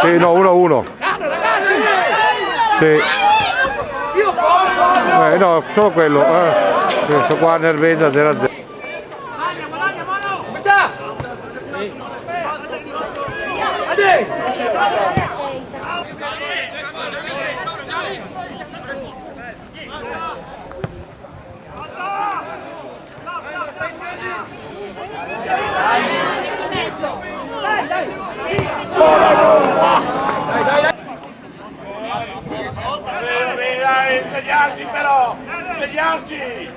Sì, no, 1-1. Sì. No, solo quello. Sono qua a Nervesa 0-0. Dai, segnarci però! Segnarci!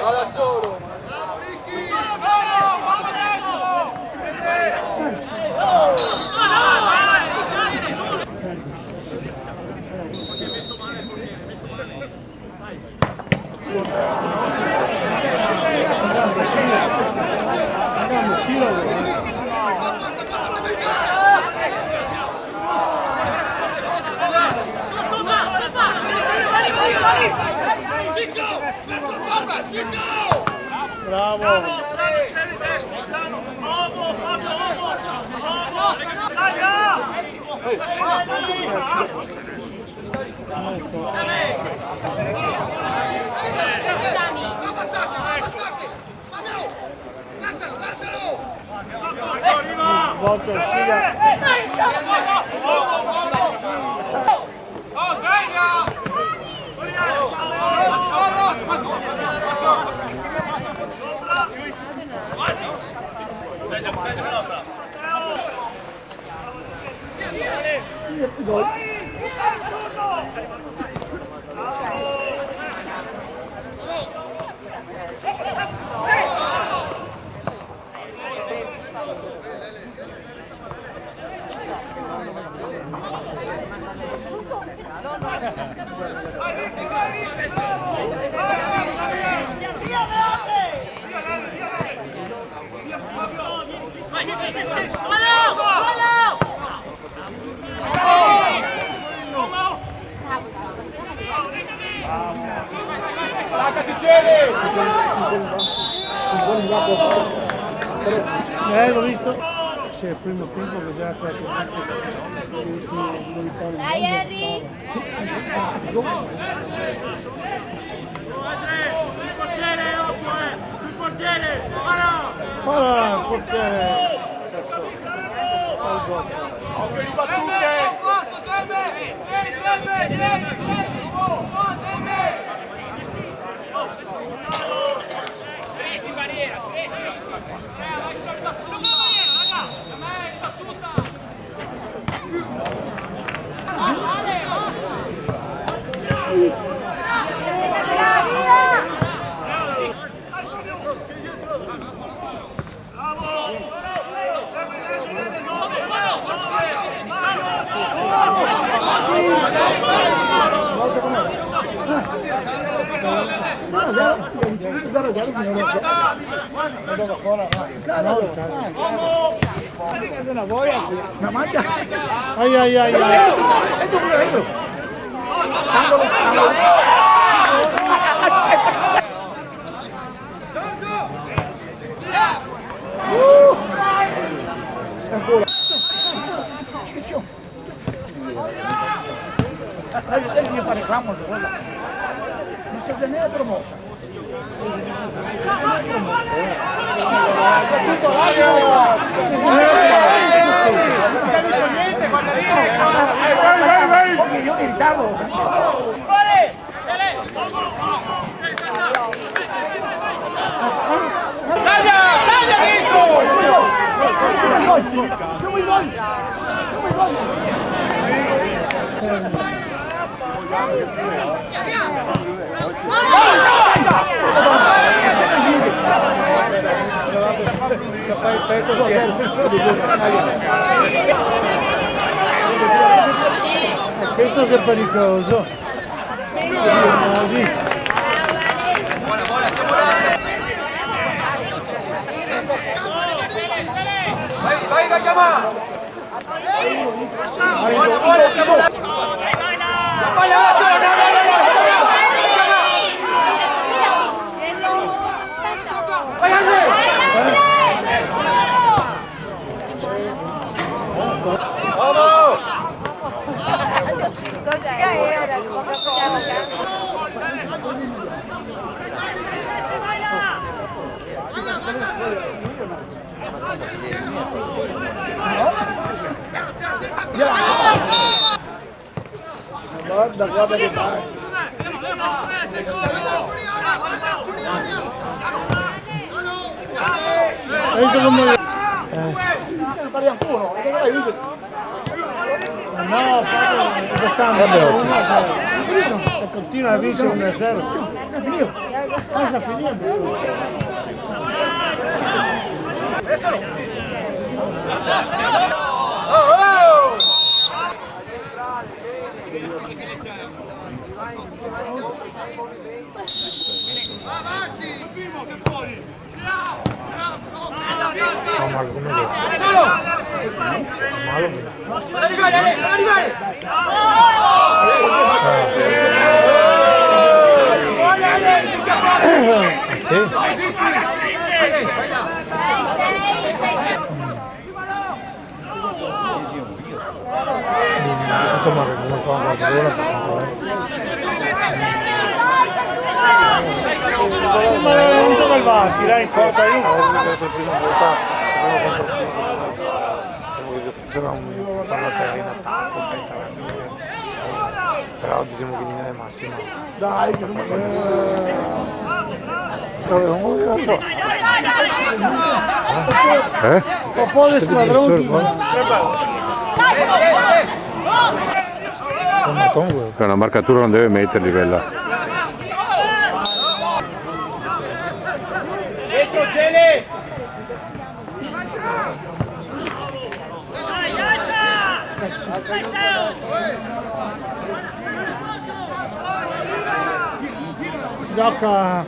Da solo! Bravo! Volta uscita. L'ho visto? Sì, il primo tempo che già dai Harry! Sul portiere, sul portiere! Ora, portiere! Occhio di battute! Ma mangia! Ai ai ai ai! Ancora! Lei mi fa reclamo, non si è neanche promossa. Io in ritardo. Taglia Nico! Come vuoi? Questo che è pericoloso. Vai, vai, chiama! Guarda che fai. Parliamo uno, No, e continua a vincere 1-0. Cosa finito? Non so salvarti, dai, in porta io. Però diciamo che non è massimo. Dai, Un po' di squadroni. Una marcatura non deve metterli quella. Dietro Cele! Gioca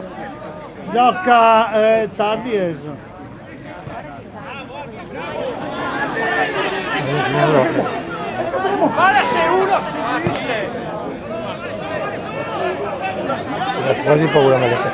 tardi eso. Guarda se uno si dice! Quasi paura me la sta.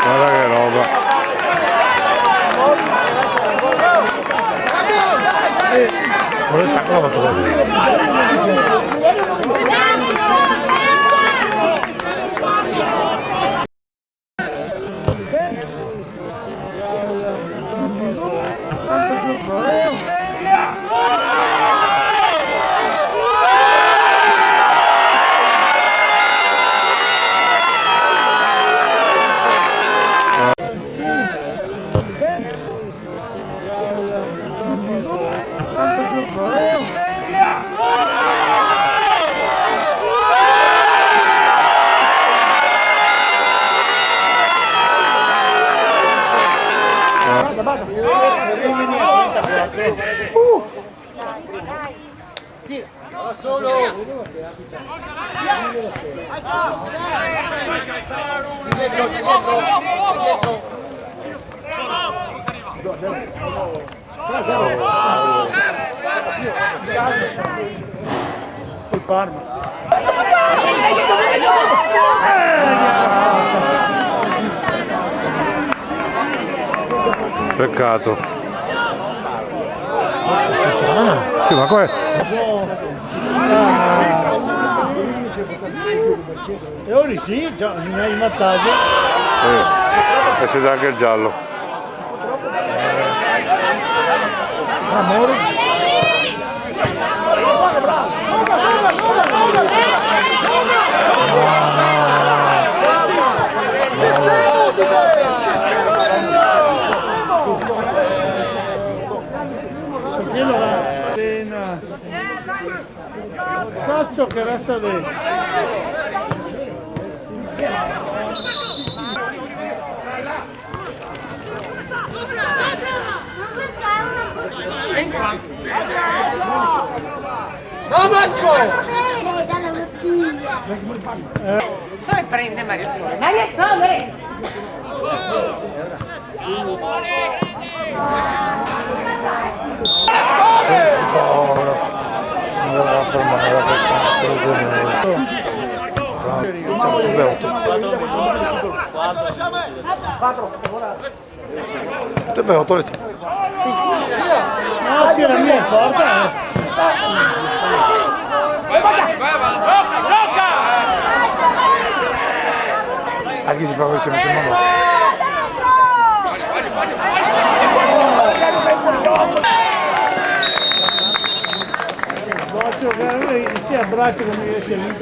Guarda che roba. Vuole taccolo fatto Il Parma. Peccato. Sì, ma qua è? E ora sì, già, non hai mattato. E si dà anche il giallo. Amore. Cazzo che resta dentro. No Massimo! Dalla bottiglia. Sole prende Mario Sole. Mario Sole! Andava a fermare la te bevo, togliti. No, sì, la mia è forte. A chi si fa questo mette in mano? Faccio che si abbraccia come io sia lì,